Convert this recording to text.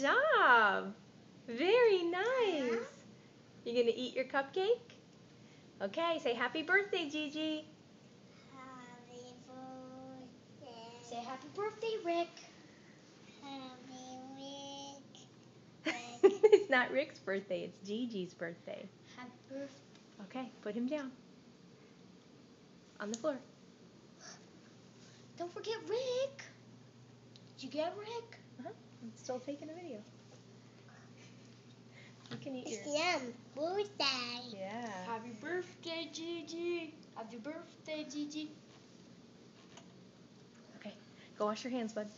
job. Very nice. You gonna eat your cupcake? Okay, say happy birthday, Gigi. Happy birthday. Say happy birthday, Rick. Happy It's not Rick's birthday, it's Gigi's birthday. Happy birthday. Okay, put him down. On the floor. Don't forget Rick. Did you get Rick? I'm still taking a video. You can eat It's yours. birthday. Yeah. Happy birthday, Gigi. Happy birthday, Gigi. Okay, go wash your hands, bud.